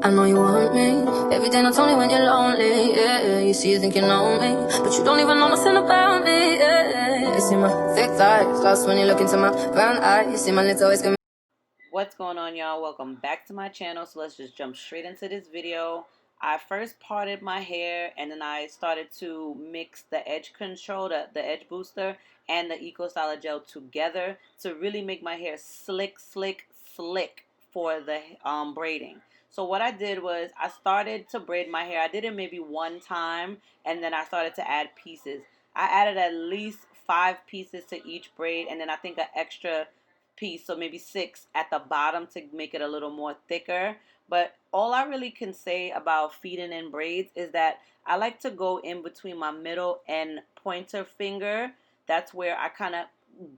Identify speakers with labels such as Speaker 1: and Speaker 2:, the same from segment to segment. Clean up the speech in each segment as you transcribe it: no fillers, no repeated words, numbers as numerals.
Speaker 1: I know you want me. Every day not only when you're lonely, yeah. You see you think you know me, but you don't even know nothing about me, yeah. You see my thick thighs, lost when you look into my brown eyes. You see my lips always come.
Speaker 2: What's going on, y'all? Welcome back to my channel. So let's just jump straight into this video. I first parted my hair and then I started to mix the edge control, the edge booster, and the Eco Styler gel together to really make my hair slick for the braiding. So what I did was I started to braid my hair. I did it maybe one time and then I started to add pieces. I added at least 5 pieces to each braid, and then I think an extra piece, so maybe 6 at the bottom to make it a little more thicker. But all I really can say about feeding in braids is that I like to go in between my middle and pointer finger. That's where I kind of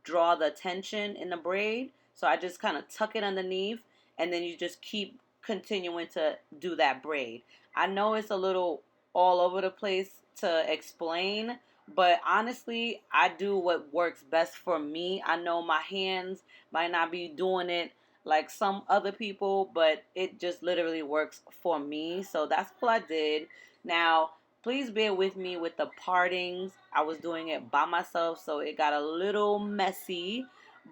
Speaker 2: draw the tension in the braid. So I just kind of tuck it underneath, and then you just keep continuing to do that braid. I know it's a little all over the place to explain, but honestly, I do what works best for me. I know my hands might not be doing it like some other people, but it just literally works for me. So that's what I did. Now, please bear with me with the partings. I was doing it by myself, so it got a little messy,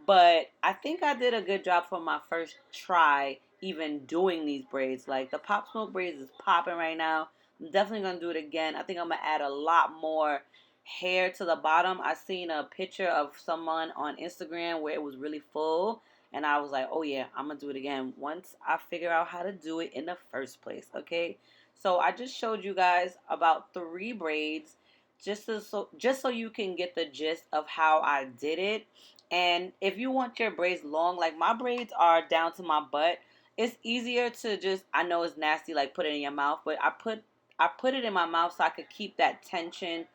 Speaker 2: but I think I did a good job for my first try even doing these braids. Like the Pop Smoke braids is popping right now. I'm definitely going to do it again. I think I'm going to add a lot more hair to the bottom. I seen a picture of someone on Instagram where it was really full, and I was like, oh yeah, I'm gonna do it again once I figure out how to do it in the first place. Okay, so I just showed you guys about 3 braids just so you can get the gist of how I did it. And if you want your braids long, like my braids are down to my butt, it's easier to just, I know it's nasty like put it in your mouth, but I put it in my mouth so I could keep that tension,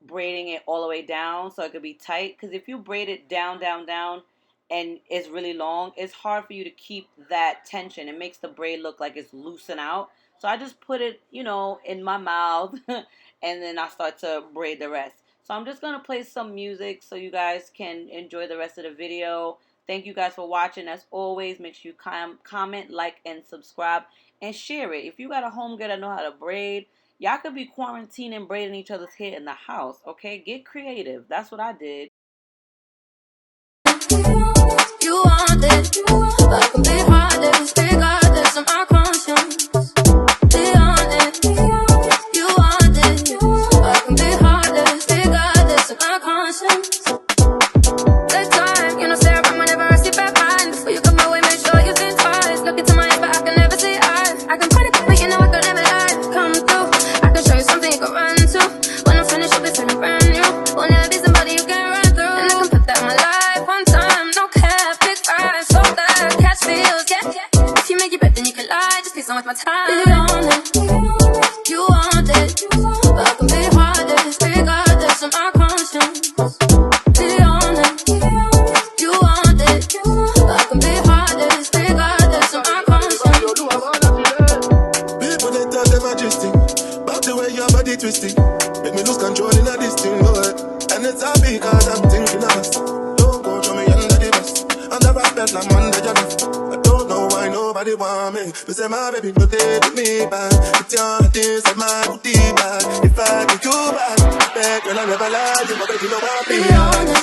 Speaker 2: braiding it all the way down so it could be tight. Because if you braid it down and it's really long, it's hard for you to keep that tension. It makes the braid look like it's loosened out. So I just put it, in my mouth and then I start to braid the rest. So I'm just going to play some music so you guys can enjoy the rest of the video. Thank you guys for watching. As always, make sure you comment, like, and subscribe, and share it. If you got a home girl that know how to braid, y'all could be quarantining, braiding each other's hair in the house, okay? Get creative. That's what I did.
Speaker 1: You want it, but I can be heartless, regardless of my conscience. Be honest, you want it, but I can be heartless, regardless of my conscience. Take time, stare around whenever I see bad vibes. Before you come my way, make sure you think twice. Look into my eyes, but I can never see eyes. I can point it, but I could never lie. Come through, I can show you something you can run to. When I'm finished, you'll be feeling brand new. Won't never be somebody you can run through. And I can put that in my life one time, no cap, big eyes, so that catch feels, yeah. If you make it better, then you can lie. Just please don't waste my time. You want it, but I can be heartless, regardless of my conscience. Be honest, you want it, but I can be heartless, regardless of my conscience.
Speaker 3: People they talk them majestic about the way your body twisting, make me lose control in a this thing, boy. And it's happy cause I'm thinking of us. Don't go show me under the bus. Under my bed, I'm under your left. I don't know why nobody want me. But say my baby, no take me back. It's your things and my booty back. If I get you back, girl, I never lie. You my baby, no want me.